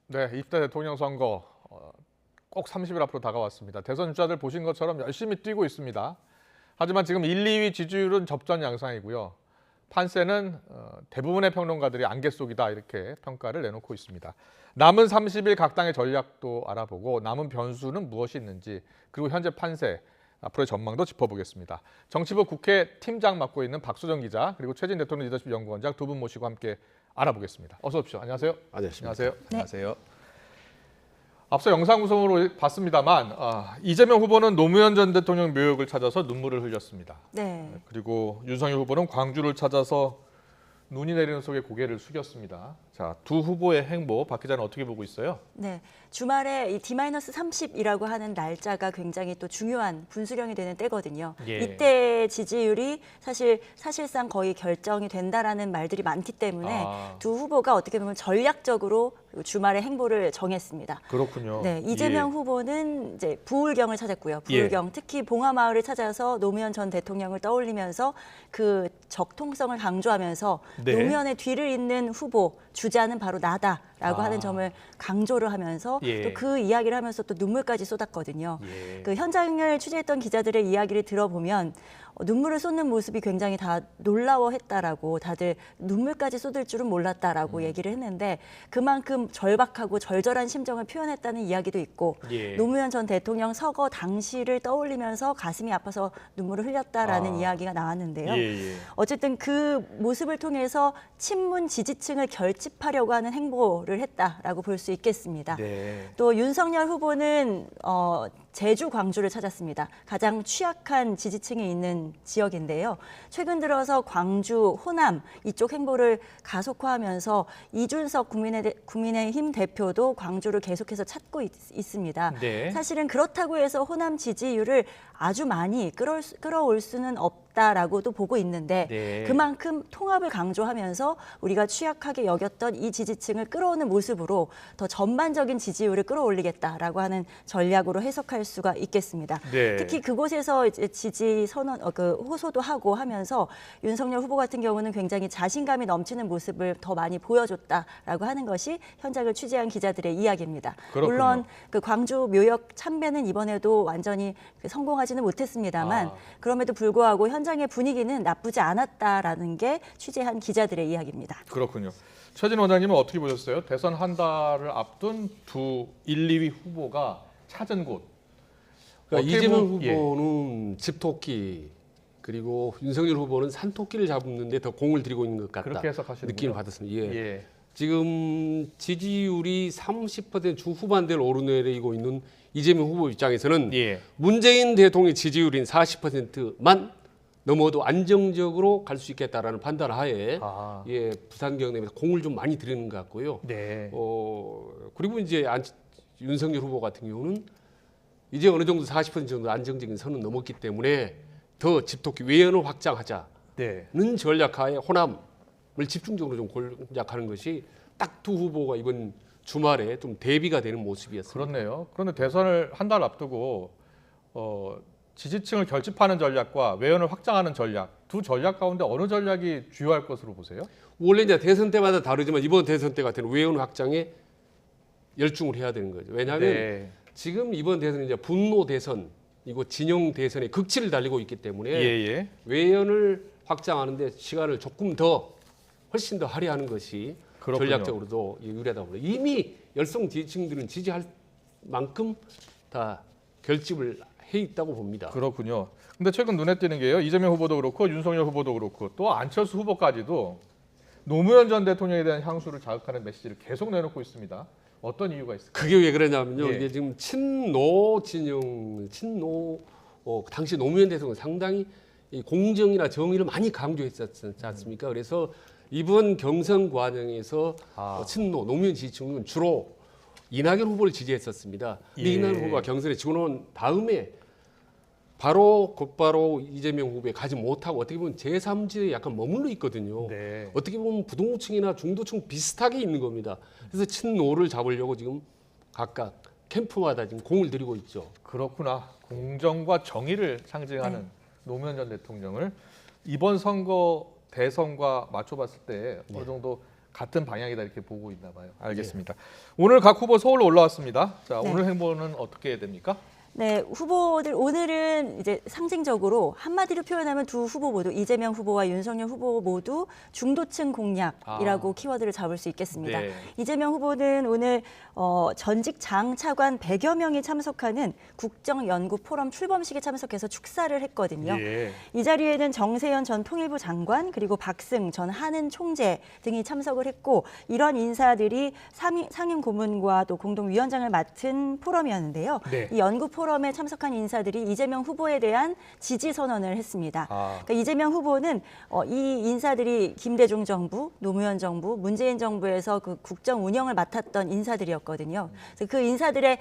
네, 20대 대통령 선거 꼭 30일 앞으로 다가왔습니다. 대선 주자들 보신 것처럼 열심히 뛰고 있습니다. 하지만 지금 1, 2위 지지율은 접전 양상이고요. 판세는 대부분의 평론가들이 안개 속이다 이렇게 평가를 내놓고 있습니다. 남은 30일 각 당의 전략도 알아보고 남은 변수는 무엇이 있는지 그리고 현재 판세, 앞으로의 전망도 짚어보겠습니다. 정치부 국회 팀장 맡고 있는 박수정 기자 그리고 최진 대통령 리더십 연구원장 두 분 모시고 함께 알아보겠습니다. 어서 오십시오. 안녕하세요. 안녕하십니까. 안녕하세요. 네. 안녕하세요. 앞서 영상 구성으로 봤습니다만 이재명 후보는 노무현 전 대통령 묘역을 찾아서 눈물을 흘렸습니다. 네. 그리고 윤석열 후보는 광주를 찾아서 눈이 내리는 속에 고개를 숙였습니다. 자, 두 후보의 행보 박 기자는 어떻게 보고 있어요? 네. 주말에 이 D-30이라고 하는 날짜가 굉장히 또 중요한 분수령이 되는 때거든요. 예. 이때 지지율이 사실상 거의 결정이 된다라는 말들이 많기 때문에 두 후보가 어떻게 보면 전략적으로 주말에 행보를 정했습니다. 그렇군요. 네, 이재명 후보는 이제 부울경을 찾았고요. 부울경, 특히 봉화마을을 찾아서 노무현 전 대통령을 떠올리면서 그 적통성을 강조하면서 네. 노무현의 뒤를 잇는 후보 주자는 바로 나다라고 하는 점을 강조를 하면서 예. 또 그 이야기를 하면서 또 눈물까지 쏟았거든요. 예. 그 현장을 취재했던 기자들의 이야기를 들어보면 눈물을 쏟는 모습이 굉장히 다 놀라워했다라고 다들 눈물까지 쏟을 줄은 몰랐다라고 얘기를 했는데 그만큼 절박하고 절절한 심정을 표현했다는 이야기도 있고 예. 노무현 전 대통령 서거 당시를 떠올리면서 가슴이 아파서 눈물을 흘렸다라는 이야기가 나왔는데요. 예. 어쨌든 그 모습을 통해서 친문 지지층을 결집하려고 하는 행보를 했다라고 볼 수 있겠습니다. 네. 또 윤석열 후보는 제주, 광주를 찾았습니다. 가장 취약한 지지층이 있는 지역인데요. 최근 들어서 광주, 호남 이쪽 행보를 가속화하면서 이준석 국민의힘 대표도 광주를 계속해서 찾고 있습니다. 네. 사실은 그렇다고 해서 호남 지지율을 아주 많이 끌어올 수는 없다라고도 보고 있는데 네. 그만큼 통합을 강조하면서 우리가 취약하게 여겼던 이 지지층을 끌어오는 모습으로 더 전반적인 지지율을 끌어올리겠다라고 하는 전략으로 해석할 수가 있겠습니다. 네. 특히 그곳에서 이제 지지 선언, 호소도 하고 하면서 윤석열 후보 같은 경우는 굉장히 자신감이 넘치는 모습을 더 많이 보여줬다라고 하는 것이 현장을 취재한 기자들의 이야기입니다. 그렇군요. 물론 그 광주 묘역 참배는 이번에도 완전히 성공하지는 못했습니다만 그럼에도 불구하고 현장의 분위기는 나쁘지 않았다라는 게 취재한 기자들의 이야기입니다. 그렇군요. 최진 원장님은 어떻게 보셨어요? 대선 한 달을 앞둔 두 1, 2위 후보가 찾은 곳. 그러니까 어떻게 이재명 보면- 예. 후보는 집토끼 그리고 윤석열 후보는 산토끼를 잡는데 더 공을 들이고 있는 것 같다. 그렇게 해석하시는군요. 느낌을 받았습니다. 예. 예. 지금 지지율이 30% 중후반대를 오르내리고 있는 이재명 후보 입장에서는 예. 문재인 대통령의 지지율인 40%만 넘어도 안정적으로 갈 수 있겠다라는 판단 하에 예, 부산 경남에서 공을 좀 많이 들이는 것 같고요. 네. 그리고 이제 윤석열 후보 같은 경우는 이제 어느 정도 40% 정도 안정적인 선은 넘었기 때문에 더 집토끼 외연을 확장하자는 네. 전략하에 호남을 집중적으로 좀 공략하는 것이 딱 두 후보가 이번 주말에 좀 대비가 되는 모습이었습니다. 그렇네요. 그런데 대선을 한 달 앞두고 지지층을 결집하는 전략과 외연을 확장하는 전략 두 전략 가운데 어느 전략이 주요할 것으로 보세요? 원래 이제 대선 때마다 다르지만 이번 대선 때 같은 외연 확장에 열중을 해야 되는 거죠. 왜냐하면 네. 지금 이번 대선은 이제 분노 대선, 이거 진영 대선의 극치를 달리고 있기 때문에 예. 외연을 확장하는데 시간을 조금 더 훨씬 더 할애하는 것이 그렇군요. 전략적으로도 유리하다고 봅니다. 이미 열성 지지층들은 지지할 만큼 다 결집을 해 있다고 봅니다. 그렇군요. 근데 최근 눈에 띄는 게요. 이재명 후보도 그렇고 윤석열 후보도 그렇고 또 안철수 후보까지도 노무현 전 대통령에 대한 향수를 자극하는 메시지를 계속 내놓고 있습니다. 어떤 이유가 있을까요? 그게 왜 그러냐면요. 예. 이게 지금 친노 진영, 당시 노무현 대통령 상당히 이 공정이나 정의를 많이 강조했었지 않습니까? 그래서 이번 경선 과정에서 친노, 노무현 지지층은 주로 이낙연 후보를 지지했었습니다. 근데 예. 이낙연 후보가 경선에 지고 나온 다음에 곧바로 이재명 후보에 가지 못하고 어떻게 보면 제3지대에 약간 머물러 있거든요. 네. 어떻게 보면 부동층이나 중도층 비슷하게 있는 겁니다. 그래서 친노를 잡으려고 지금 각각 캠프마다 지금 공을 들이고 있죠. 그렇구나. 공정과 정의를 상징하는 노무현 전 대통령을 이번 선거 대선과 맞춰봤을 때 어느 정도 같은 방향이다 이렇게 보고 있나 봐요. 알겠습니다. 오늘 각 후보 서울로 올라왔습니다. 자, 네. 오늘 행보는 어떻게 됩니까? 네, 후보들 오늘은 이제 상징적으로 한마디로 표현하면 두 후보 모두 이재명 후보와 윤석열 후보 모두 중도층 공략이라고 키워드를 잡을 수 있겠습니다. 네. 이재명 후보는 오늘 전직 장 차관 100여 명이 참석하는 국정연구 포럼 출범식에 참석해서 축사를 했거든요. 예. 이 자리에는 정세현 전 통일부 장관 그리고 박승 전 한은 총재 등이 참석을 했고 이런 인사들이 상임 고문과 또 공동위원장을 맡은 포럼이었는데요. 네. 이 연구 포럼에 참석한 인사들이 이재명 후보에 대한 지지 선언을 했습니다. 그러니까 이재명 후보는 이 인사들이 김대중 정부, 노무현 정부, 문재인 정부에서 그 국정 운영을 맡았던 인사들이었거든요. 그래서 그 인사들의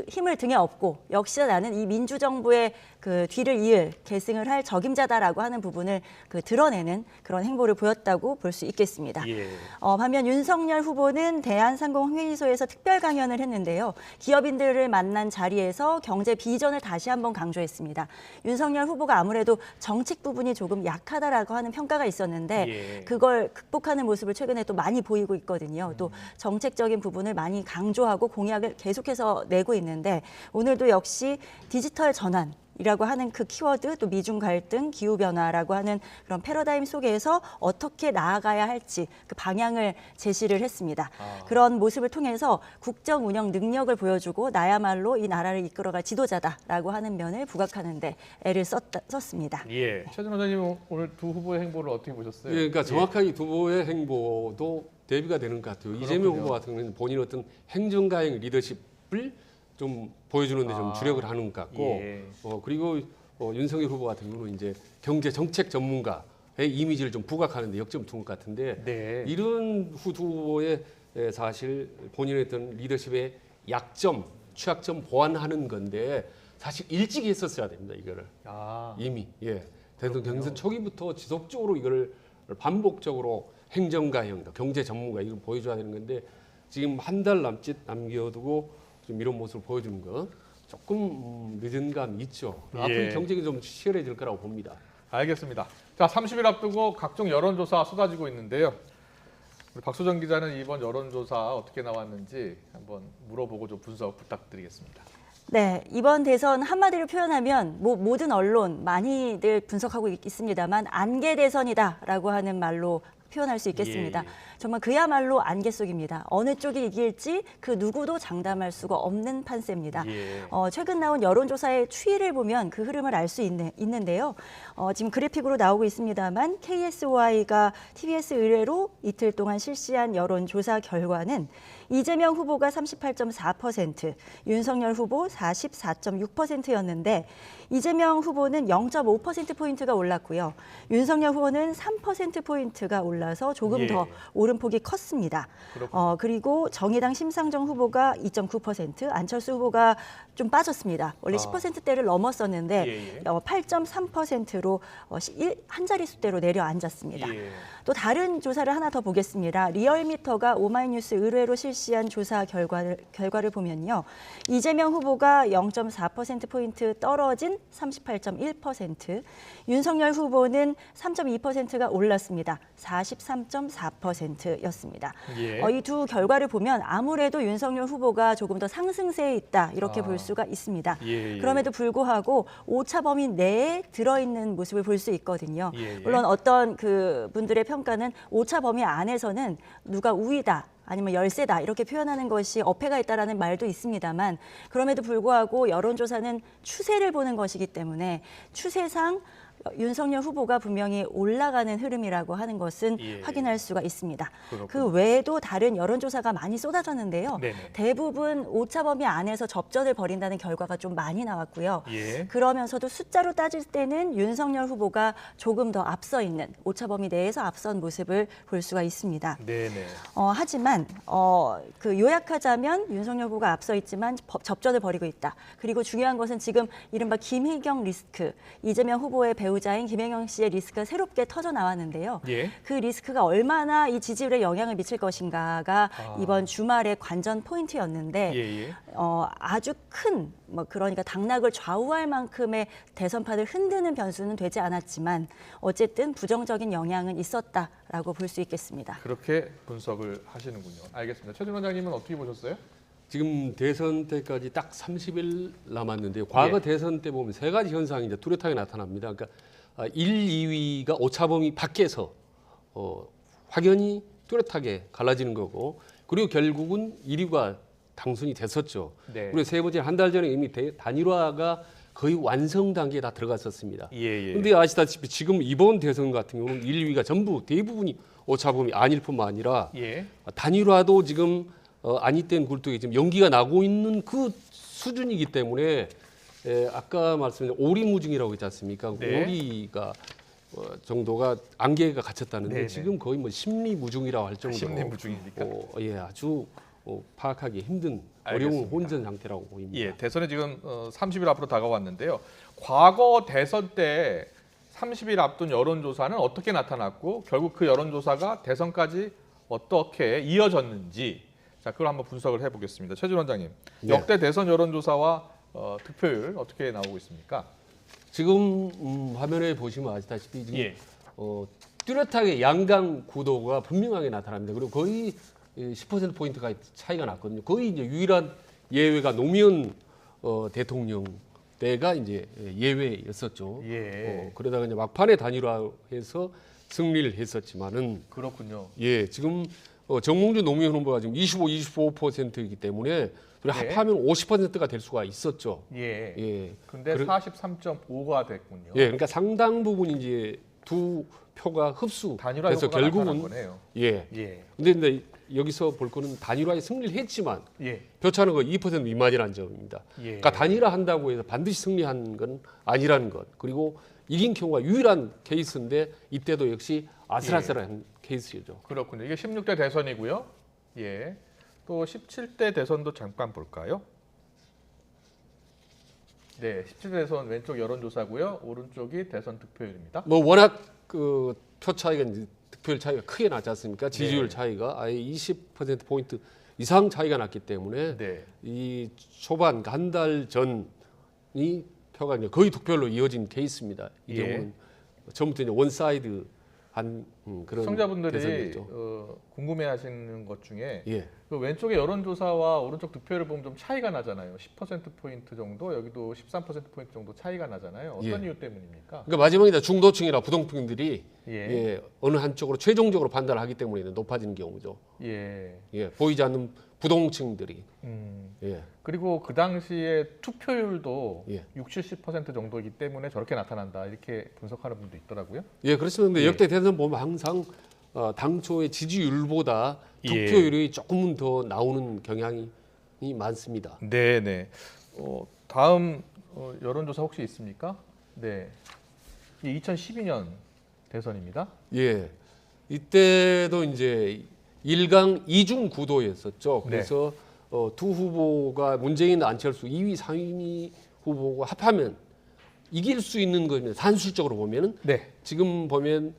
힘을 등에 업고 역시나 나는 이 민주정부의 그 뒤를 이을 계승을 할 적임자다라고 하는 부분을 드러내는 그런 행보를 보였다고 볼 수 있겠습니다. 예. 반면 윤석열 후보는 대한상공회의소에서 특별 강연을 했는데요. 기업인들을 만난 자리에서 경제 비전을 다시 한번 강조했습니다. 윤석열 후보가 아무래도 정책 부분이 조금 약하다라고 하는 평가가 있었는데 예. 그걸 극복하는 모습을 최근에 또 많이 보이고 있거든요. 또 정책적인 부분을 많이 강조하고 공약을 계속해서 내고 있는데 오늘도 역시 디지털 전환 이라고 하는 그 키워드 또 미중 갈등, 기후 변화라고 하는 그런 패러다임 속에서 어떻게 나아가야 할지 그 방향을 제시를 했습니다. 그런 모습을 통해서 국정 운영 능력을 보여주고 나야말로 이 나라를 이끌어갈 지도자다라고 하는 면을 부각하는 데 애를 썼습니다. 예. 최 변호사님 오늘 두 후보의 행보를 어떻게 보셨어요? 예, 그러니까 정확하게 두 후보의 행보도 대비가 되는 것 같아요. 이재명 그렇군요. 후보 같은 경우는 본인 어떤 행정가행 리더십을 좀 보여주는 데 좀 주력을 하는 것 같고 예. 그리고 윤석열 후보 같은 경우는 이제 경제 정책 전문가의 이미지를 좀 부각하는 데 역점을 둔 것 같은데 네. 이런 후보의 사실 본인의 어떤 리더십의 약점, 취약점 보완하는 건데 사실 일찍 했었어야 됩니다. 이거를 이미 대통령 경선 초기부터 지속적으로 이거를 반복적으로 행정가형, 경제 전문가 이걸 보여줘야 되는 건데 지금 한 달 남짓 남겨두고 좀 이런 모습을 보여주는 거 조금 늦은 감이 있죠. 앞으로 경쟁이 좀 치열해질 거라고 봅니다. 알겠습니다. 자, 30일 앞두고 각종 여론조사 쏟아지고 있는데요. 우리 박소정 기자는 이번 여론조사 어떻게 나왔는지 한번 물어보고 좀 분석 부탁드리겠습니다. 네, 이번 대선 한마디로 표현하면 모든 언론 많이들 분석하고 있습니다만 안개 대선이다라고 하는 말로 표현할 수 있겠습니다. 정말 그야말로 안개 속입니다. 어느 쪽이 이길지 그 누구도 장담할 수가 없는 판세입니다. 최근 나온 여론조사의 추이를 보면 그 흐름을 알 수 있는데요. 지금 그래픽으로 나오고 있습니다만 KSY가 TBS 의뢰로 이틀 동안 실시한 여론조사 결과는 이재명 후보가 38.4%, 윤석열 후보 44.6%였는데 이재명 후보는 0.5%포인트가 올랐고요. 윤석열 후보는 3%포인트가 올라서 조금 더 오름폭이 컸습니다. 그리고 정의당 심상정 후보가 2.9%, 안철수 후보가 좀 빠졌습니다. 원래 10%대를 넘었었는데 8.3%로 한 자릿수대로 내려앉았습니다. 또 다른 조사를 하나 더 보겠습니다. 리얼미터가 오마이뉴스 의뢰로 실시한 조사 결과를 보면요. 이재명 후보가 0.4%포인트 떨어진 38.1%, 윤석열 후보는 3.2%가 올랐습니다. 43.4%였습니다. 이 두 결과를 보면 아무래도 윤석열 후보가 조금 더 상승세에 있다 이렇게 볼 수가 있습니다. 그럼에도 불구하고 오차 범위 내에 들어있는 모습을 볼 수 있거든요. 물론 어떤 그 분들의 평가는 오차 범위 안에서는 누가 우위다 아니면 열세다 이렇게 표현하는 것이 어폐가 있다라는 말도 있습니다만 그럼에도 불구하고 여론조사는 추세를 보는 것이기 때문에 추세상 윤석열 후보가 분명히 올라가는 흐름이라고 하는 것은 확인할 수가 있습니다. 그렇군요. 그 외에도 다른 여론조사가 많이 쏟아졌는데요. 대부분 오차범위 안에서 접전을 벌인다는 결과가 좀 많이 나왔고요. 그러면서도 숫자로 따질 때는 윤석열 후보가 조금 더 앞서 있는 오차범위 내에서 앞선 모습을 볼 수가 있습니다. 하지만 그 요약하자면 윤석열 후보가 앞서 있지만 접전을 벌이고 있다. 그리고 중요한 것은 지금 이른바 김희경 리스크, 이재명 후보의 배우 배우자인 김혜경 씨의 리스크가 새롭게 터져 나왔는데요. 예. 그 리스크가 얼마나 이 지지율에 영향을 미칠 것인가가 이번 주말의 관전 포인트였는데 예. 아주 큰 그러니까 당락을 좌우할 만큼의 대선판을 흔드는 변수는 되지 않았지만 어쨌든 부정적인 영향은 있었다라고 볼 수 있겠습니다. 그렇게 분석을 하시는군요. 알겠습니다. 최준 원장님은 어떻게 보셨어요? 지금 대선 때까지 딱 30일 남았는데요. 과거 예. 대선 때 보면 세 가지 현상이 이제 뚜렷하게 나타납니다. 그러니까 1, 2위가 오차범위 밖에서 확연히 뚜렷하게 갈라지는 거고, 그리고 결국은 1위가 당선이 됐었죠. 네. 그리고 세 번째 한 달 전에 이미 단일화가 거의 완성 단계에 다 들어갔었습니다. 예. 그런데 아시다시피 지금 이번 대선 같은 경우는 1, 2위가 전부 대부분이 오차범위 아닐 뿐만 아니라 예. 단일화도 지금 안이된 굴뚝에 지금 연기가 나고 있는 그 수준이기 때문에 아까 말씀드린 오리무중이라고 했지 않습니까? 네. 오리가 정도가 안개가 갇혔다는데 네네. 지금 거의 뭐 심리무중이라고 할 정도로 심리무중입니까? 아주 파악하기 힘든 알겠습니다. 어려운 혼전 상태라고 보입니다. 예, 대선이 지금 30일 앞으로 다가왔는데요. 과거 대선 때 30일 앞둔 여론조사는 어떻게 나타났고 결국 그 여론조사가 대선까지 어떻게 이어졌는지 자 그걸 한번 분석을 해보겠습니다. 최준 원장님, 네. 역대 대선 여론조사와 득표율 어떻게 나오고 있습니까? 지금 화면에 보시면 아시다시피 지금 예. 뚜렷하게 양강 구도가 분명하게 나타납니다. 그리고 거의 10% 포인트가 차이가 났거든요. 거의 이제 유일한 예외가 노무현 대통령 때가 이제 예외였었죠. 예. 그러다가 이제 막판에 단일화해서 승리를 했었지만은 그렇군요. 예, 지금 정몽준 노무현 후보가 지금 25%이기 때문에 네. 합하면 50%가 될 수가 있었죠. 예. 예. 근데 43.5가 됐군요. 예, 그러니까 상당 부분 이제 두 표가 흡수. 단일화 그래서 효과가 나타난 결국은 거네요. 예. 예. 근데 이제 여기서 볼 거는 단일화에 승리를 했지만 예. 표차는 거 2% 미만이라는 점입니다. 예. 그러니까 단일화 한다고 해서 반드시 승리한 건 아니라는 것. 그리고 이긴 경우가 유일한 케이스인데 이때도 역시 아슬아슬한 케이스죠. 그렇군요. 이게 16대 대선이고요. 예. 또 17대 대선도 잠깐 볼까요? 네, 17대 대선 왼쪽 여론조사고요. 오른쪽이 대선 득표율입니다. 뭐 워낙 그 표 차이가 이제 득표율 차이가 크게 나지 않습니까? 지지율 네. 차이가 아예 20% 포인트 이상 차이가 났기 때문에 네. 이 초반 한 달 전이 표가 이제 거의 득표율로 이어진 케이스입니다. 이 예. 경우는 처음부터 이제 원사이드 한 그런 시청자분들이 대선이었죠. 궁금해하시는 것 중에 예. 그 왼쪽의 여론조사와 오른쪽 득표율을 보면 좀 차이가 나잖아요. 10% 포인트 정도, 여기도 13% 포인트 정도 차이가 나잖아요. 어떤 예. 이유 때문입니까? 그러니까 마지막에 이제 중도층이나 부동층들이 예. 예, 어느 한쪽으로 최종적으로 판단을 하기 때문에 높아지는 경우죠. 예. 예, 보이지 않는 부동층들이 예, 그리고 그 당시에 투표율도 예. 60-70% 정도이기 때문에 저렇게 나타난다 이렇게 분석하는 분도 있더라고요. 예, 그렇습니다. 예. 역대 대선 보면 항상 당초의 지지율보다 예. 득표율이 조금은 더 나오는 경향이 많습니다. 네네. 다음 여론조사 혹시 있습니까? 네. 2012년 대선입니다. 예, 이때도 이제 1강 2중 구도였었죠. 네. 그래서 두 후보가 문재인, 안철수 2위, 3위 후보가 합하면 이길 수 있는 겁니다. 산술적으로 보면은 네. 지금 보면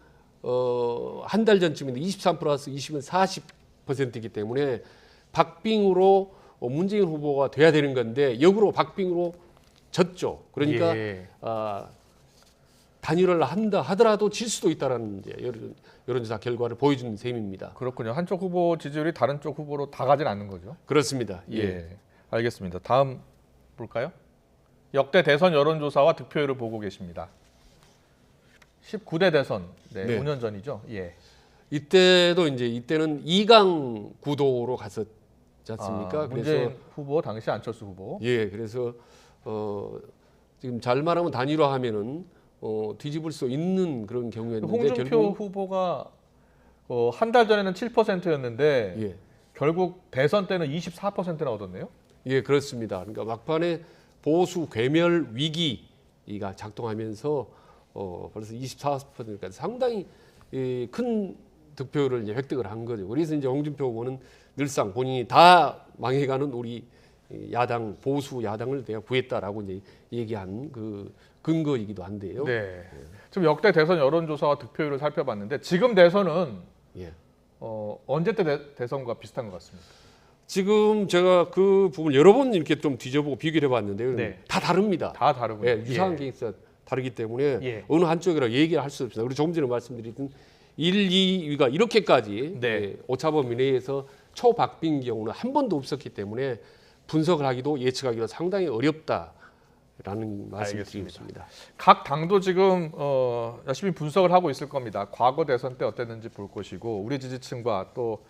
한 달 전쯤인데 23 플러스 20은 40%이기 때문에 박빙으로 문재인 후보가 돼야 되는 건데 역으로 박빙으로 졌죠. 그러니까 예. 단일화를 한다 하더라도 질 수도 있다라는 이제 여론조사 결과를 보여준 셈입니다. 그렇군요. 한쪽 후보 지지율이 다른 쪽 후보로 다 가진 않는 거죠. 그렇습니다. 예. 예. 알겠습니다. 다음 볼까요? 역대 대선 여론조사와 득표율을 보고 계십니다. 19대 대선, 네, 네. 5년 전이죠. 예. 이때도 이제 이때는 2강 구도로 갔었지 않습니까? 문재인 후보, 당시 안철수 후보. 예, 그래서 지금 잘 말하면 단일화하면은 뒤집을 수 있는 그런 경우였는데 홍준표 결국 후보가 한 달 전에는 7%였는데 예, 결국 대선 때는 24%나 얻었네요. 예, 그렇습니다. 그러니까 막판에 보수 괴멸 위기가 작동하면서 벌써 24%니까 상당히 큰 득표율을 이제 획득을 한 거죠. 그래서 이제 홍준표 후보는 늘상 본인이 다 망해가는 우리 야당 보수 야당을 내가 구했다라고 이제 얘기한 그 근거이기도 한데요. 네. 지금 역대 대선 여론조사와 득표율을 살펴봤는데 지금 대선은 예. 언제 때 대선과 비슷한 것 같습니다. 지금 제가 그 부분 여러 번 이렇게 좀 뒤져보고 비교를 해봤는데요. 네. 다 다릅니다. 다 다르군요. 예, 유사한 게 있어 다르기 때문에 예. 어느 한쪽이라 얘기를 할 수 없습니다. 그리고 조금 전에 말씀드린 1, 2위가 이렇게까지 네. 예, 오차범위 내에서 초박빙 경우는 한 번도 없었기 때문에 분석을 하기도 예측하기도 상당히 어렵다라는 말씀을 드리겠습니다. 각 당도 지금 열심히 분석을 하고 있을 겁니다. 과거 대선 때 어땠는지 볼 것이고 우리 지지층과 또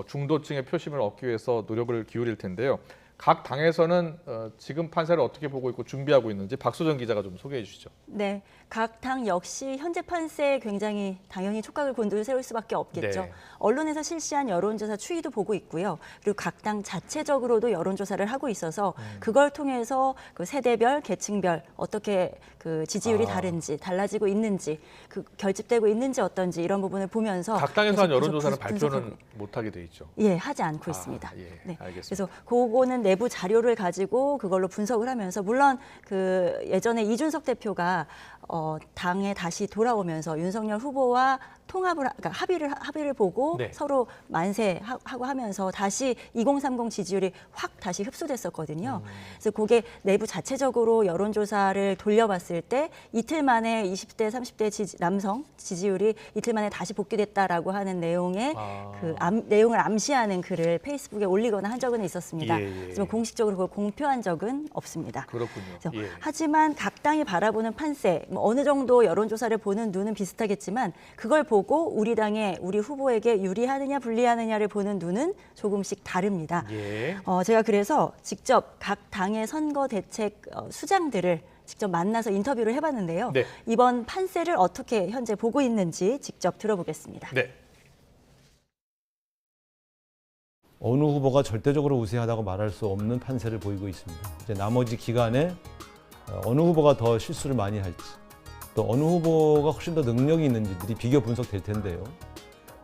중도층의 표심을 얻기 위해서 노력을 기울일 텐데요. 각 당에서는 지금 판세를 어떻게 보고 있고 준비하고 있는지 박수정 기자가 좀 소개해 주시죠. 네, 각 당 역시 현재 판세에 굉장히 당연히 촉각을 곤두세울 수밖에 없겠죠. 네. 언론에서 실시한 여론조사 추이도 보고 있고요. 그리고 각 당 자체적으로도 여론조사를 하고 있어서 그걸 통해서 그 세대별, 계층별 어떻게 그 지지율이 다른지 달라지고 있는지 그 결집되고 있는지 어떤지 이런 부분을 보면서 각 당에서 한 계속 여론조사는 분석하고 발표는 못하게 돼 있죠. 예, 하지 않고 있습니다. 예, 네. 알겠습니다. 그래서 그거는 내부 자료를 가지고 그걸로 분석을 하면서 물론 그 예전에 이준석 대표가 당에 다시 돌아오면서 윤석열 후보와 통합을 그러니까 합의를 보고 네. 서로 만세하고 하면서 다시 2030 지지율이 확 다시 흡수됐었거든요. 그래서 그게 내부 자체적으로 여론조사를 돌려봤을 때 이틀 만에 20대, 30대 남성 지지율이 이틀 만에 다시 복귀됐다라고 하는 내용의 그 내용을 암시하는 글을 페이스북에 올리거나 한 적은 있었습니다. 예, 예. 하지만 공식적으로 그걸 공표한 적은 없습니다. 그렇군요. 그래서 예. 하지만 각 당이 바라보는 판세, 뭐 어느 정도 여론조사를 보는 눈은 비슷하겠지만 그걸 보고 우리 당의 우리 후보에게 유리하느냐 불리하느냐를 보는 눈은 조금씩 다릅니다. 예. 제가 그래서 직접 각 당의 선거 대책 수장들을 직접 만나서 인터뷰를 해봤는데요. 네. 이번 판세를 어떻게 현재 보고 있는지 직접 들어보겠습니다. 네. 어느 후보가 절대적으로 우세하다고 말할 수 없는 판세를 보이고 있습니다. 이제 나머지 기간에 어느 후보가 더 실수를 많이 할지, 또 어느 후보가 훨씬 더 능력이 있는지들이 비교 분석될 텐데요.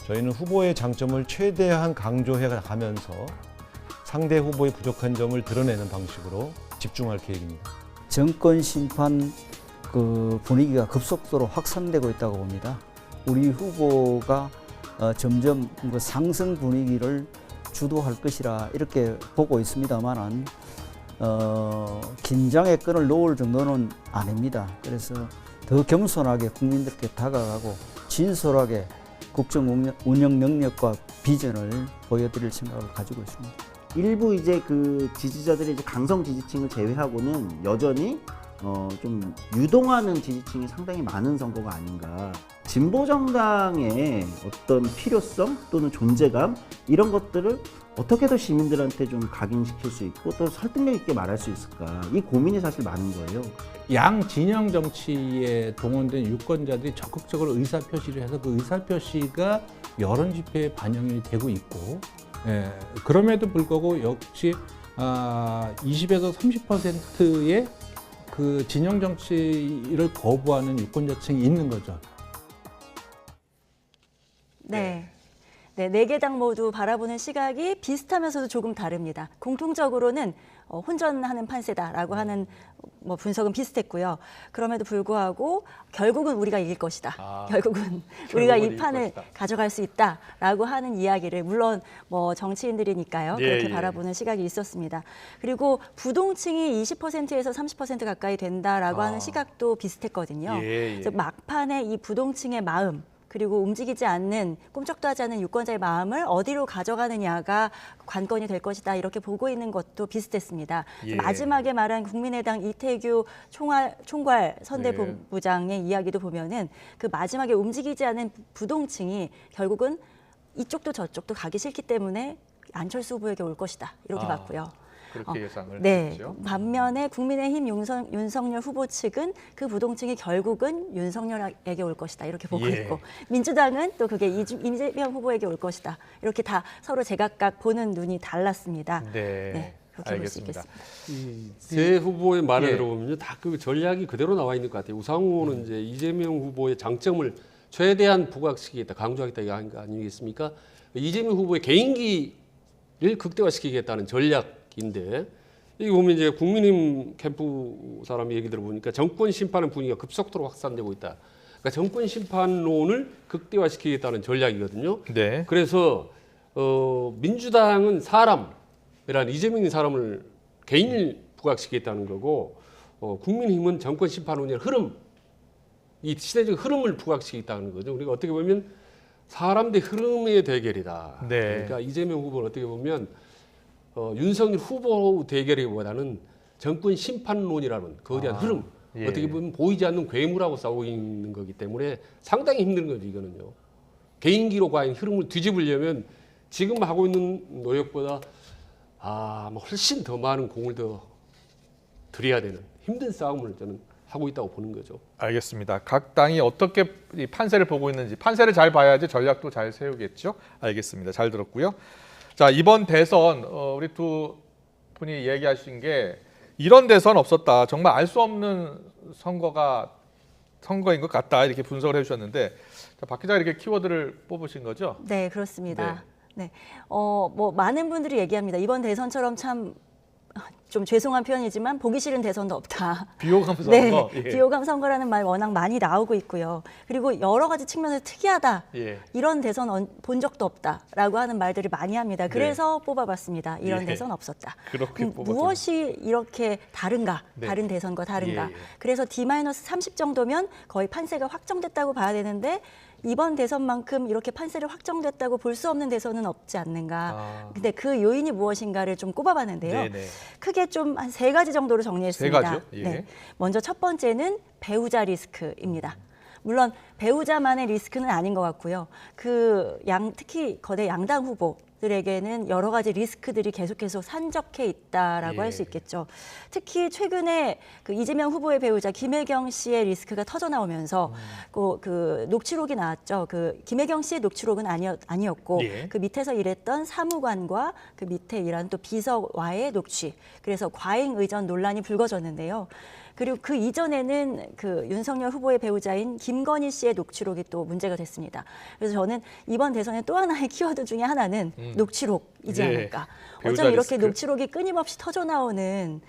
저희는 후보의 장점을 최대한 강조해 가면서 상대 후보의 부족한 점을 드러내는 방식으로 집중할 계획입니다. 정권 심판 그 분위기가 급속도로 확산되고 있다고 봅니다. 우리 후보가 점점 그 상승 분위기를 주도할 것이라 이렇게 보고 있습니다만은 긴장의 끈을 놓을 정도는 아닙니다. 그래서 더 겸손하게 국민들께 다가가고 진솔하게 국정 운영 능력과 비전을 보여드릴 생각을 가지고 있습니다. 일부 이제 그 지지자들이 이제 강성 지지층을 제외하고는 여전히 좀 유동하는 지지층이 상당히 많은 선거가 아닌가. 진보 정당의 어떤 필요성 또는 존재감 이런 것들을 어떻게 더 시민들한테 좀 각인시킬 수 있고 또 설득력 있게 말할 수 있을까. 이 고민이 사실 많은 거예요. 양 진영 정치에 동원된 유권자들이 적극적으로 의사표시를 해서 그 의사표시가 여론 집회에 반영이 되고 있고, 예, 그럼에도 불구하고 역시 20에서 30%의 그 진영 정치를 거부하는 유권자층이 있는 거죠. 네. 네, 4개 당 모두 바라보는 시각이 비슷하면서도 조금 다릅니다. 공통적으로는 혼전하는 판세다라고 하는 뭐 분석은 비슷했고요. 그럼에도 불구하고 결국은 우리가 이길 것이다. 결국은 우리가 이 판을 가져갈 수 있다라고 하는 이야기를 물론 뭐 정치인들이니까요. 그렇게 바라보는 시각이 있었습니다. 그리고 부동층이 20%에서 30% 가까이 된다라고 하는 시각도 비슷했거든요. 그래서 막판에 이 부동층의 마음 그리고 움직이지 않는 꼼짝도 하지 않는 유권자의 마음을 어디로 가져가느냐가 관건이 될 것이다 이렇게 보고 있는 것도 비슷했습니다. 마지막에 말한 국민의당 이태규 총괄 선대본부장의 이야기도 보면은 그 마지막에 움직이지 않은 부동층이 결국은 이쪽도 저쪽도 가기 싫기 때문에 안철수 후보에게 올 것이다 이렇게 봤고요. 그렇게 예상을 네. 했죠. 반면에 국민의힘 윤석열 후보 측은 그 부동층이 결국은 윤석열에게 올 것이다 이렇게 보고 있고 민주당은 또 그게 이재명 후보에게 올 것이다 이렇게 다 서로 제각각 보는 눈이 달랐습니다. 네. 그렇게 볼 수 있겠습니다. 세 후보의 말을 예. 들어보면 다 그 전략이 그대로 나와 있는 것 같아요. 우상호 후보는 이제 이재명 후보의 장점을 최대한 부각시키겠다, 강조하겠다 이거 아니겠습니까? 이재명 후보의 개인기를 극대화시키겠다는 전략인데 이게 보면 이제 국민의힘 캠프 사람 얘기 들어보니까 정권 심판의 분위기가 급속도로 확산되고 있다. 그러니까 정권 심판론을 극대화시키겠다는 전략이거든요. 네. 그래서 민주당은 사람이란 이재명이 사람을 개인을 부각시키겠다는 거고 국민의힘은 정권 심판론의 흐름, 이 시대적 흐름을 부각시키겠다는 거죠. 우리가 어떻게 보면 사람 대 흐름의 대결이다. 네. 그러니까 이재명 후보는 어떻게 보면 윤석열 후보 대결이보다는 정권 심판론이라는 거대한 흐름, 예. 어떻게 보면 보이지 않는 괴물하고 싸우고 있는 거기 때문에 상당히 힘든 거죠. 이거는요. 개인기로 과연 흐름을 뒤집으려면 지금 하고 있는 노력보다 뭐 훨씬 더 많은 공을 더 들여야 되는 힘든 싸움을 저는 하고 있다고 보는 거죠. 알겠습니다. 각 당이 어떻게 이 판세를 보고 있는지 판세를 잘 봐야지 전략도 잘 세우겠죠. 알겠습니다. 잘 들었고요. 자, 이번 대선 우리 두 분이 얘기하신 게 이런 대선 없었다. 정말 알 수 없는 선거인 것 같다. 이렇게 분석을 해주셨는데 자, 박 기자가 이렇게 키워드를 뽑으신 거죠? 네, 그렇습니다. 네. 뭐 많은 분들이 얘기합니다. 이번 대선처럼 참 좀 죄송한 표현이지만 보기 싫은 대선도 없다. 비호감 선거. 네, 예. 비호감 선거라는 말 워낙 많이 나오고 있고요. 그리고 여러 가지 측면에서 특이하다. 예. 이런 대선 본 적도 없다라고 하는 말들을 많이 합니다. 그래서 뽑아봤습니다. 이런 예. 대선 없었다. 그렇게 뽑았군요. 무엇이 이렇게 다른가? 네. 다른 대선과 다른가? 예, 예. 그래서 D-30 정도면 거의 판세가 확정됐다고 봐야 되는데 이번 대선만큼 이렇게 판세를 확정됐다고 볼 수 없는 대선은 없지 않는가. 근데 그 요인이 무엇인가를 좀 꼽아봤는데요. 네네. 크게 좀 한 3가지 정도로 정리했습니다. 3가지요? 예. 네. 먼저 첫 번째는 배우자 리스크입니다. 물론 배우자만의 리스크는 아닌 것 같고요. 특히 거대 양당 후보들에게는 여러 가지 리스크들이 계속해서 산적해 있다라고 예. 할 수 있겠죠. 특히 최근에 그 이재명 후보의 배우자 김혜경 씨의 리스크가 터져 나오면서 그 녹취록이 나왔죠. 그 김혜경 씨의 녹취록은 아니었고 예. 그 밑에서 일했던 사무관과 그 밑에 일한 또 비서와의 녹취. 그래서 과잉 의전 논란이 불거졌는데요. 그리고 그 이전에는 그 윤석열 후보의 배우자인 김건희 씨의 녹취록이 또 문제가 됐습니다. 그래서 저는 이번 대선의 또 하나의 키워드 중에 하나는 녹취록이지 예. 않을까. 배우자 어쩜 이렇게 리스크. 녹취록이 끊임없이 터져 나오는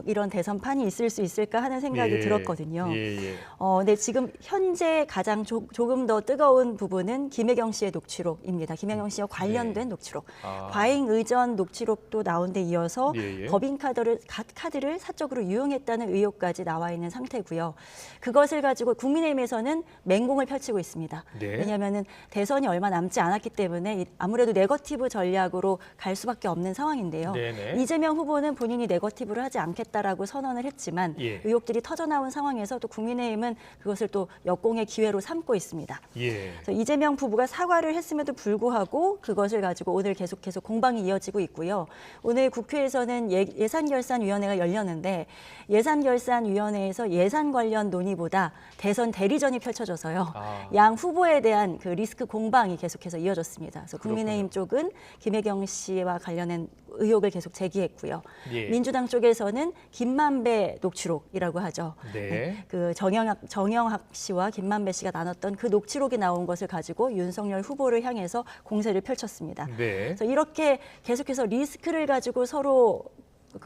이런 대선판이 있을 수 있을까 하는 생각이 예. 들었거든요. 예. 근데 지금 현재 가장 조금 더 뜨거운 부분은 김혜경 씨의 녹취록입니다. 김혜경 씨와 관련된 녹취록. 과잉 의전 녹취록도 나온 데 이어서 예. 법인카드를 사적으로 유용했다는 의혹까지 나와 있는 상태고요. 그것을 가지고 국민의힘에서는 맹공을 펼치고 있습니다. 네. 왜냐하면 대선이 얼마 남지 않았기 때문에 아무래도 네거티브 전략으로 갈 수밖에 없는 상황인데요. 네네. 이재명 후보는 본인이 네거티브를 하지 않겠다라고 선언을 했지만 예. 의혹들이 터져 나온 상황에서 또 국민의힘은 그것을 또 역공의 기회로 삼고 있습니다. 예. 그래서 이재명 부부가 사과를 했음에도 불구하고 그것을 가지고 오늘 계속해서 공방이 이어지고 있고요. 오늘 국회에서는 예산결산위원회가 열렸는데 예산결산위원회에서 예산 관련 논의보다 대선 대리전이 펼쳐져서요. 양 후보에 대한 그 리스크 공방이 계속해서 이어졌습니다. 그래서 국민의힘 쪽은 김혜경 씨와 관련된 의혹을 계속 제기했고요. 예. 민주당 쪽에서는 김만배 녹취록이라고 하죠. 네. 그 정영학 씨와 김만배 씨가 나눴던 그 녹취록이 나온 것을 가지고 윤석열 후보를 향해서 공세를 펼쳤습니다. 네. 그래서 이렇게 계속해서 리스크를 가지고 서로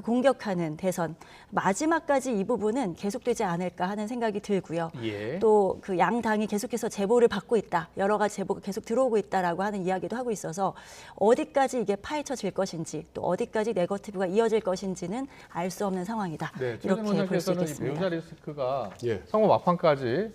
공격하는 대선 마지막까지 이 부분은 계속되지 않을까 하는 생각이 들고요. 예. 또 그 양 당이 계속해서 제보를 받고 있다. 여러 가지 제보가 계속 들어오고 있다라고 하는 이야기도 하고 있어서 어디까지 이게 파헤쳐질 것인지 또 어디까지 네거티브가 이어질 것인지는 알 수 없는 상황이다. 네. 이렇게 볼 수 원장께서는 이 있겠습니다. 배우자 리스크가 예. 선거 막판까지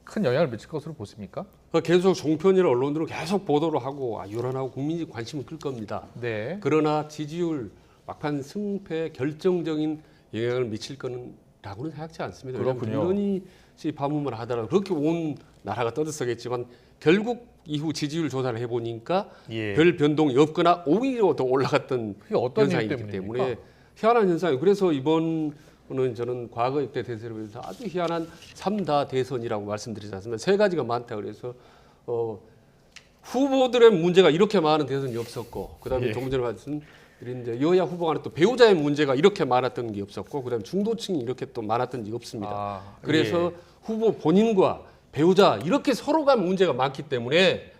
큰 영향을 미칠 것으로 보십니까? 계속 종편이나 언론들은 계속 보도를 하고 유론하고 국민적 관심을 끌 겁니다. 네. 그러나 지지율 막판 승패에 결정적인 영향을 미칠 거라고는 생각지 않습니다. 그렇군요. 물론이 반문만 하더라도 그렇게 온 나라가 떠들썩했지만 결국 이후 지지율 조사를 해보니까 예. 별 변동이 없거나 오히려 더 올라갔던 그게 어떤 이유 현상이기 때문입니까? 때문에 희한한 현상이에요. 그래서 이번은 저는 과거 역대 대선에 비해서 아주 희한한 3다 대선이라고 말씀드리지 않습니까? 3가지가 많다 그래서 후보들의 문제가 이렇게 많은 대선이 없었고 그다음에 예. 조금 전에 말씀 이제 여야 후보 간에 또 배우자의 문제가 이렇게 많았던 게 없었고 그다음에 중도층이 이렇게 또 많았던 적이 없습니다. 그래서 예. 후보 본인과 배우자 이렇게 서로 간 문제가 많기 때문에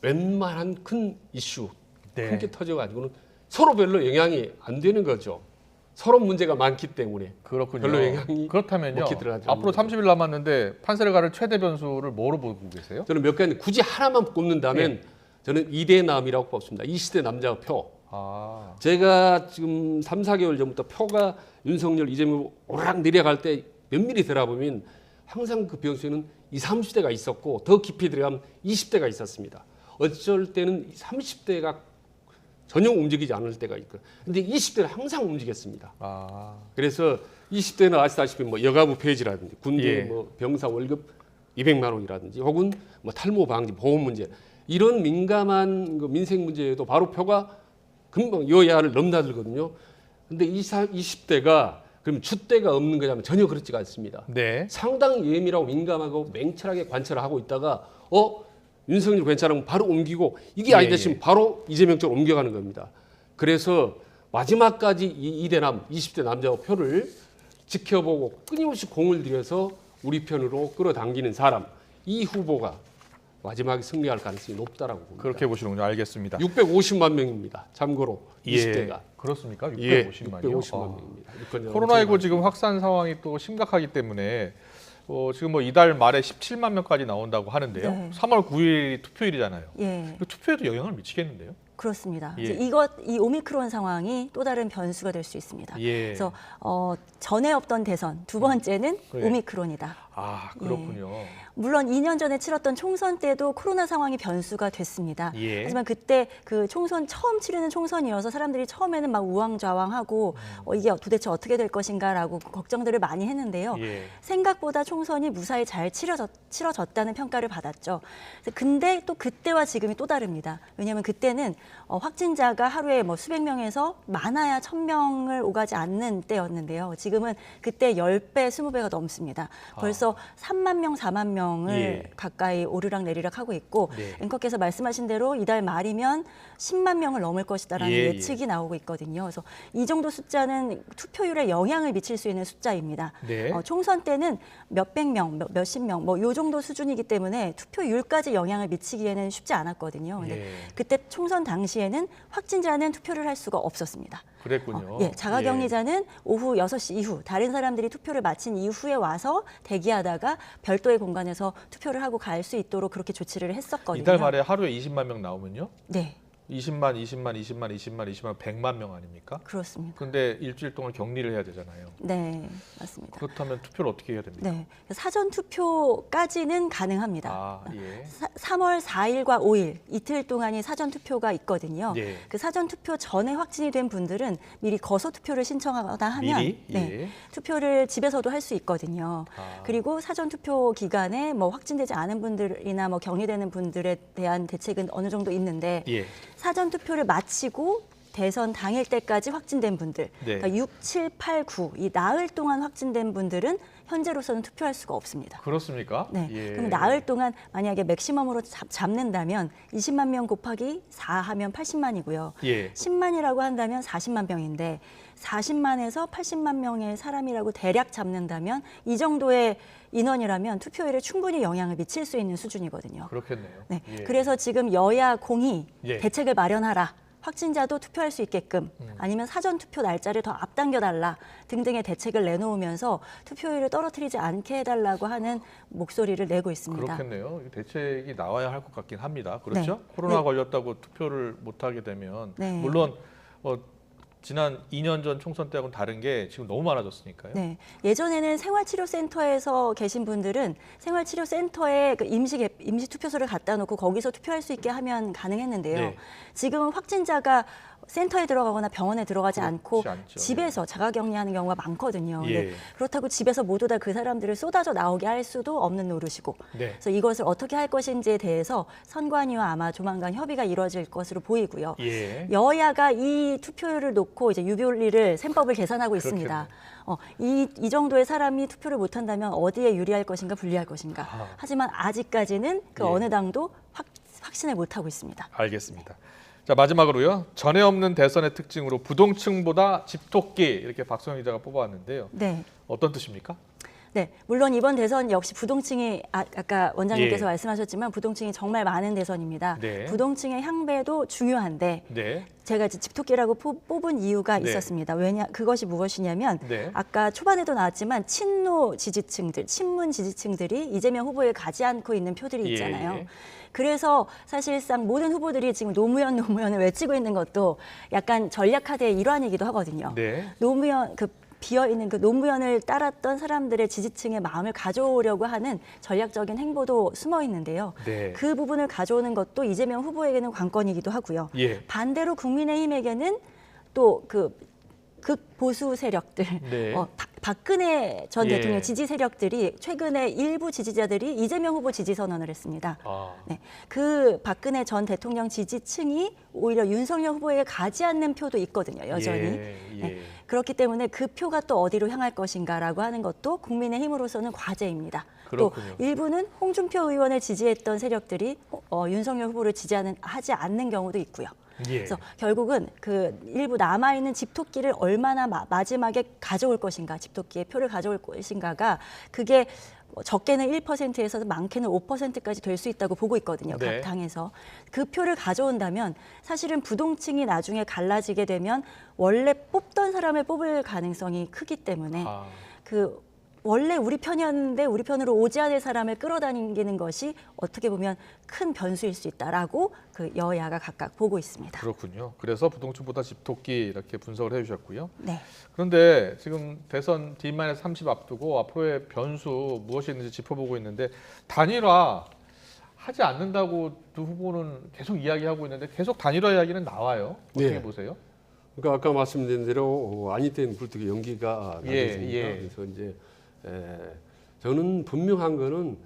웬만한 큰 이슈 네. 큰 게 터져가지고는 서로 별로 영향이 안 되는 거죠. 서로 문제가 많기 때문에. 그렇군요. 별로 영향이 그렇다면요. 먹히 들어가지 앞으로 않는 30일 남았는데 판세를 가를 최대 변수를 뭐로 보고 계세요? 저는 몇 가지 굳이 하나만 꼽는다면 저는 이대남이라고 뽑습니다. 20대 남자 표. 아, 제가 지금 3, 4개월 전부터 표가 윤석열, 이재명 오르락 내려갈 때 면밀히 들어보면 항상 그 변수에는 20, 30대가 있었고 더 깊이 들어가면 20대가 있었습니다. 어쩔 때는 30대가 전혀 움직이지 않을 때가 있고, 근데 20대는 항상 움직였습니다. 아, 그래서 20대는 아시다시피 뭐 여가부 폐지라든지 군대 예. 뭐 병사 월급 200만 원이라든지 혹은 뭐 탈모 방지 보험 문제 이런 민감한 그 민생 문제에도 바로 표가 금방 여야를 넘나들거든요. 근데 20대가 그럼 줏대가 없는 거냐면 전혀 그렇지가 않습니다. 네. 상당히 예민하고 민감하고 맹철하게 관찰을 하고 있다가 윤석열 괜찮으면 바로 옮기고 이게 아니다 싶으면 바로 이재명 쪽으로 옮겨가는 겁니다. 그래서 마지막까지 이 이대남 20대 남자 표를 지켜보고 끊임없이 공을 들여서 우리 편으로 끌어당기는 사람 이 후보가 마지막에 승리할 가능성이 높다라고 봅니다. 그렇게 보시는군요. 알겠습니다. 650만 명입니다. 참고로 20대가. 그렇습니까? 예, 650만이요? 650만 명입니다. 코로나19 지금 확산 상황이 또 심각하기 때문에 지금 뭐 이달 말에 17만 명까지 나온다고 하는데요. 네. 3월 9일이 투표일이잖아요. 예. 투표에도 영향을 미치겠는데요? 그렇습니다. 예. 이제 이 오미크론 상황이 또 다른 변수가 될 수 있습니다. 예. 그래서 전에 없던 대선 두 번째는 예. 오미크론이다. 아, 그렇군요. 물론 2년 전에 치렀던 총선 때도 코로나 상황이 변수가 됐습니다. 예. 하지만 그때 그 총선 처음 치르는 총선이어서 사람들이 처음에는 막 우왕좌왕하고 이게 도대체 어떻게 될 것인가라고 걱정들을 많이 했는데요. 예. 생각보다 총선이 무사히 잘 치러졌다는 평가를 받았죠. 근데 또 그때와 지금이 또 다릅니다. 왜냐하면 그때는 확진자가 하루에 뭐 수백 명에서 많아야 1000명을 오가지 않는 때였는데요. 지금은 그때 10배, 20배가 넘습니다. 벌써 3만 명, 4만 명을 예. 가까이 오르락 내리락 하고 있고 네. 앵커께서 말씀하신 대로 이달 말이면 10만 명을 넘을 것이다라는 예, 예측이 나오고 있거든요. 그래서 이 정도 숫자는 투표율에 영향을 미칠 수 있는 숫자입니다. 네. 총선 때는 몇백 명, 몇십 명, 뭐 요 정도 수준이기 때문에 투표율까지 영향을 미치기에는 쉽지 않았거든요. 근데 예. 그때 총선 당시에는 확진자는 투표를 할 수가 없었습니다. 그랬군요. 자가격리자는 오후 6시 이후 다른 사람들이 투표를 마친 이후에 와서 대기하다가 별도의 공간에서 투표를 하고 갈 수 있도록 그렇게 조치를 했었거든요. 이달 말에 하루에 20만 명 나오면요? 네, 20만, 100만 명 아닙니까? 그렇습니다. 근데 일주일 동안 격리를 해야 되잖아요. 네, 맞습니다. 그렇다면 투표를 어떻게 해야 됩니까? 네, 사전 투표까지는 가능합니다. 아, 예. 3월 4일과 5일 이틀 동안이 사전 투표가 있거든요. 예. 그 사전 투표 전에 확진이 된 분들은 미리 거소 투표를 신청하거나 하면 미리? 예. 투표를 집에서도 할 수 있거든요. 아. 그리고 사전 투표 기간에 뭐 확진되지 않은 분들이나 뭐 격리되는 분들에 대한 대책은 어느 정도 있는데 예. 사전 투표를 마치고 대선 당일 때까지 확진된 분들, 네. 그러니까 6, 7, 8, 9 이 나흘 동안 확진된 분들은 현재로서는 투표할 수가 없습니다. 그렇습니까? 네. 예. 그럼 나흘 동안 만약에 맥시멈으로 잡는다면 20만 명 곱하기 4 하면 80만이고요. 예. 10만이라고 한다면 40만 명인데 40만에서 80만 명의 사람이라고 대략 잡는다면 이 정도의 인원이라면 투표율에 충분히 영향을 미칠 수 있는 수준이거든요. 그렇겠네요. 네. 예. 그래서 지금 여야 공이 예. 대책을 마련하라. 확진자도 투표할 수 있게끔 아니면 사전 투표 날짜를 더 앞당겨달라 등등의 대책을 내놓으면서 투표율을 떨어뜨리지 않게 해달라고 하는 목소리를 내고 있습니다. 그렇겠네요. 대책이 나와야 할 것 같긴 합니다. 그렇죠? 네. 코로나 네. 걸렸다고 투표를 못 하게 되면 네. 물론 지난 2년 전 총선 때하고는 다른 게 지금 너무 많아졌으니까요. 네, 예전에는 생활치료센터에서 계신 분들은 생활치료센터에 그 임시 투표소를 갖다 놓고 거기서 투표할 수 있게 하면 가능했는데요. 네. 지금은 확진자가 센터에 들어가거나 병원에 들어가지 그렇지 않고 않죠. 집에서 자가격리하는 경우가 많거든요. 예. 근데 그렇다고 집에서 모두 다 그 사람들을 쏟아져 나오게 할 수도 없는 노릇이고, 네. 그래서 이것을 어떻게 할 것인지에 대해서 선관위와 아마 조만간 협의가 이루어질 것으로 보이고요. 예. 여야가 이 투표율을 놓고 이제 유효리를 셈법을 계산하고 있습니다. 이 정도의 사람이 투표를 못한다면 어디에 유리할 것인가 불리할 것인가. 아. 하지만 아직까지는 그 예. 어느 당도 확신을 못하고 있습니다. 알겠습니다. 자, 마지막으로요. 전에 없는 대선의 특징으로 부동층보다 집토끼 이렇게 박소영 기자가 뽑아왔는데요. 네. 어떤 뜻입니까? 네, 물론 이번 대선 역시 부동층이 아까 원장님께서 예. 말씀하셨지만 부동층이 정말 많은 대선입니다. 네. 부동층의 향배도 중요한데 네. 제가 이제 집토끼라고 뽑은 이유가 네. 있었습니다. 왜냐 그것이 무엇이냐면 네. 아까 초반에도 나왔지만 친노 지지층들, 친문 지지층들이 이재명 후보에 가지 않고 있는 표들이 있잖아요. 예. 그래서 사실상 모든 후보들이 지금 노무현을 외치고 있는 것도 약간 전략화대의 일환이기도 하거든요. 네. 노무현 비어있는 그 노무현을 따랐던 사람들의 지지층의 마음을 가져오려고 하는 전략적인 행보도 숨어 있는데요. 네. 그 부분을 가져오는 것도 이재명 후보에게는 관건이기도 하고요. 예. 반대로 국민의힘에게는 또 극보수 세력들, 네. 박근혜 전 예. 대통령 지지 세력들이 최근에 일부 지지자들이 이재명 후보 지지 선언을 했습니다. 아. 네, 그 박근혜 전 대통령 지지층이 오히려 윤석열 후보에게 가지 않는 표도 있거든요, 여전히. 예. 예. 네, 그렇기 때문에 그 표가 또 어디로 향할 것인가라고 하는 것도 국민의힘으로서는 과제입니다. 그렇군요. 또 일부는 홍준표 의원을 지지했던 세력들이 윤석열 후보를 하지 않는 경우도 있고요. 예. 그래서 결국은 그 일부 남아있는 집토끼를 얼마나 마지막에 가져올 것인가, 집토끼의 표를 가져올 것인가가 그게 적게는 1%에서 많게는 5%까지 될 수 있다고 보고 있거든요. 네. 각 당에서. 그 표를 가져온다면 사실은 부동층이 나중에 갈라지게 되면 원래 뽑던 사람을 뽑을 가능성이 크기 때문에 아. 원래 우리 편이었는데 우리 편으로 오지 않을 사람을 끌어다니는 것이 어떻게 보면 큰 변수일 수 있다라고 그 여야가 각각 보고 있습니다. 그렇군요. 그래서 부동층보다 집토끼 이렇게 분석을 해주셨고요. 네. 그런데 지금 대선 D-30 앞두고 앞으로의 변수 무엇이 있는지 짚어보고 있는데 단일화 하지 않는다고 두 후보는 계속 이야기하고 있는데 계속 단일화 이야기는 나와요. 어떻게 네. 보세요? 그러니까 아까 말씀드린 대로 아니 때는 불뜨기 연기가 나겠습니다. 예. 그래서 이제 저는 분명한 거는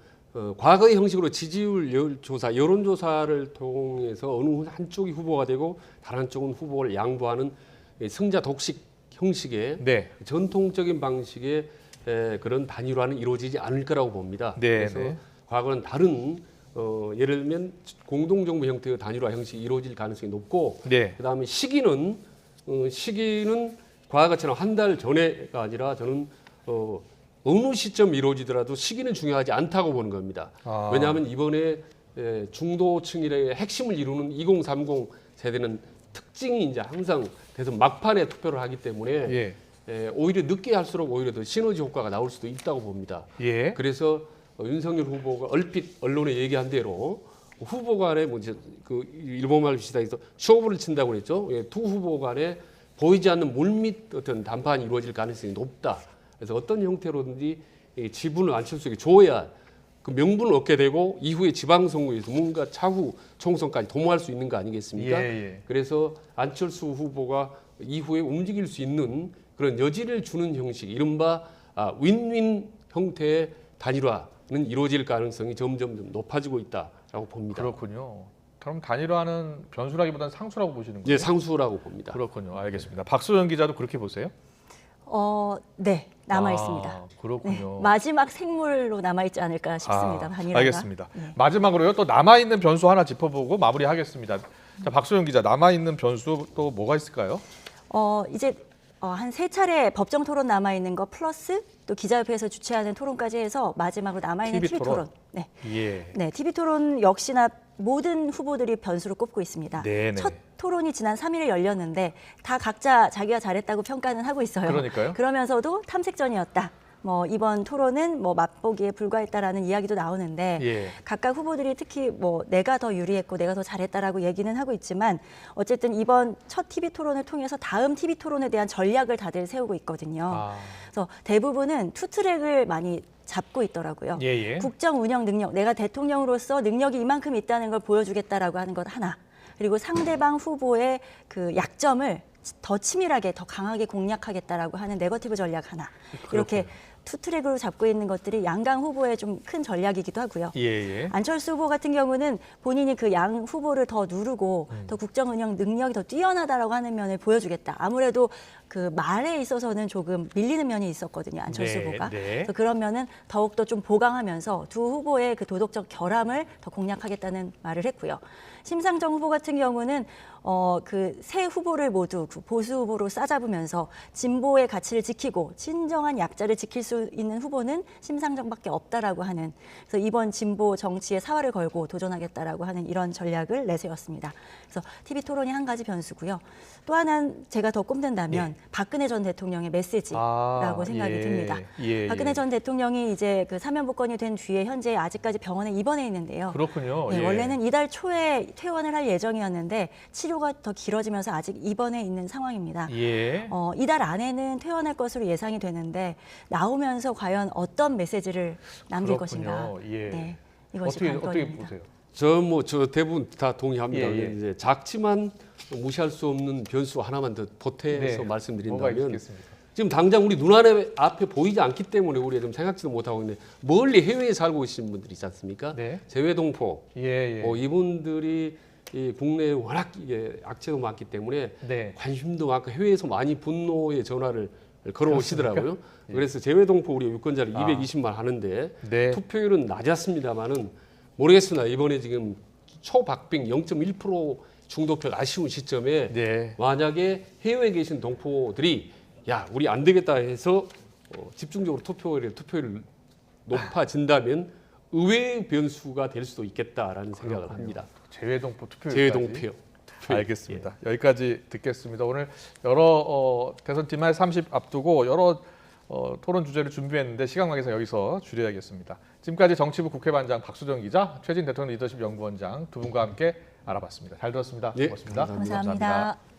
과거의 형식으로 지지율 조사, 여론조사를 통해서 어느 한쪽이 후보가 되고 다른 한쪽은 후보를 양보하는 승자 독식 형식의 네. 전통적인 방식의 그런 단일화는 이루어지지 않을 거라고 봅니다. 네, 그래서 네. 과거는 다른 예를 들면 공동정부 형태의 단일화 형식이 이루어질 가능성이 높고 네. 그다음에 시기는 과거처럼 한 달 전에가 아니라 저는 어느 시점 이루어지더라도 시기는 중요하지 않다고 보는 겁니다. 아. 왜냐하면 이번에 중도층의 핵심을 이루는 2030 세대는 특징이 이제 항상 대선 막판에 투표를 하기 때문에 예. 오히려 늦게 할수록 오히려 더 시너지 효과가 나올 수도 있다고 봅니다. 예. 그래서 윤석열 후보가 얼핏 언론에 얘기한 대로 후보 간에 그 일본말 비슷하게 쇼부를 친다고 그랬죠. 두 후보 간에 보이지 않는 물밑 어떤談判이 이루어질 가능성이 높다. 그래서 어떤 형태로든지 지분을 안철수에게 줘야 그 명분을 얻게 되고 이후에 지방선거에서 뭔가 차후 총선까지 도모할 수 있는 거 아니겠습니까? 예. 그래서 안철수 후보가 이후에 움직일 수 있는 그런 여지를 주는 형식, 이른바 윈윈 형태의 단일화는 이루어질 가능성이 점점 높아지고 있다라고 봅니다. 그렇군요. 그럼 단일화는 변수라기보다는 상수라고 보시는 거예요? 예, 상수라고 봅니다. 그렇군요. 알겠습니다. 박소연 기자도 그렇게 보세요? 네, 남아 있습니다. 아, 그렇군요. 네, 마지막 생물로 남아 있지 않을까 싶습니다. 단일화가. 알겠습니다. 네. 마지막으로요. 또 남아 있는 변수 하나 짚어보고 마무리하겠습니다. 자, 박소연 기자, 남아 있는 변수 또 뭐가 있을까요? 이제 한 3차례 법정 토론 남아 있는 거 플러스 또 기자협회에서 주최하는 토론까지 해서 마지막으로 남아 있는 TV TV 토론. 네. 예. 네, TV 토론 역시나 모든 후보들이 변수로 꼽고 있습니다. 네네. 첫 토론이 지난 3일에 열렸는데 다 각자 자기가 잘했다고 평가는 하고 있어요. 그러니까요. 그러면서도 탐색전이었다. 이번 토론은 맛보기에 불과했다라는 이야기도 나오는데 예. 각각 후보들이 특히 내가 더 유리했고 내가 더 잘했다라고 얘기는 하고 있지만 어쨌든 이번 첫 TV 토론을 통해서 다음 TV 토론에 대한 전략을 다들 세우고 있거든요. 아. 그래서 대부분은 투트랙을 많이 잡고 있더라고요. 예. 국정 운영 능력, 내가 대통령으로서 능력이 이만큼 있다는 걸 보여주겠다라고 하는 것 하나. 그리고 상대방 후보의 그 약점을 더 치밀하게, 더 강하게 공략하겠다라고 하는 네거티브 전략 하나. 이렇게 투트랙으로 잡고 있는 것들이 양강 후보의 좀 큰 전략이기도 하고요. 예. 안철수 후보 같은 경우는 본인이 그 양 후보를 더 누르고 더 국정 운영 능력이 더 뛰어나다라고 하는 면을 보여주겠다. 아무래도 그 말에 있어서는 조금 밀리는 면이 있었거든요. 안철수 네, 후보가. 네. 그래서 그런 면은 더욱더 좀 보강하면서 두 후보의 그 도덕적 결함을 더 공략하겠다는 말을 했고요. 심상정 후보 같은 경우는 그 세 후보를 모두 그 보수 후보로 싸잡으면서 진보의 가치를 지키고 진정한 약자를 지킬 수 수 있는 후보는 심상정밖에 없다라고 하는, 그래서 이번 진보 정치의 사활을 걸고 도전하겠다라고 하는 이런 전략을 내세웠습니다. 그래서 TV 토론이 한 가지 변수고요. 또 하나는 제가 더 꼽는다면 박근혜 전 대통령의 메시지라고 생각이 듭니다. 박근혜 전 대통령이 이제 그 사면복권이 된 뒤에 현재 아직까지 병원에 입원해 있는데요. 그렇군요. 네, 원래는 이달 초에 퇴원을 할 예정이었는데 치료가 더 길어지면서 아직 입원해 있는 상황입니다. 이달 안에는 퇴원할 것으로 예상이 되는데 나오면서 과연 어떤 메시지를 남길 것인가. 예. 이것이 어떻게 관건입니다. 보세요? 저 대부분 다 동의합니다. 예. 이제 작지만 무시할 수 없는 변수 하나만 더 보태서 네. 뭐가 말씀드린다면 있겠습니까? 지금 당장 우리 눈 앞에 보이지 않기 때문에 우리가 좀 생각지도 못하고 있는데 멀리 해외에 살고 계신 분들이 있지 않습니까? 네. 재외동포. 예. 이분들이 이 국내에 워낙 악재가 많기 때문에 네. 관심도 많고 해외에서 많이 분노의 전화를 걸어오시더라고요. 그래서 재외동포 우리 유권자를 220만 하는데 네. 투표율은 낮았습니다만은 모르겠습니다. 이번에 지금 초박빙 0.1% 중도표가 아쉬운 시점에 네. 만약에 해외에 계신 동포들이 야 우리 안 되겠다 해서 집중적으로 투표율이 높아진다면 의외의 변수가 될 수도 있겠다라는 생각을 합니다. 재외동포 투표율까지. 재외동표. 알겠습니다. 여기까지 듣겠습니다. 오늘 여러 대선 뒷말 30 앞두고 여러 토론 주제를 준비했는데 시간 관계상 여기서 줄여야겠습니다. 지금까지 정치부 국회반장 박수정 기자, 최진 대통령 리더십 연구원장 두 분과 함께 알아봤습니다. 잘 들었습니다. 예, 고맙습니다. 감사합니다. 감사합니다.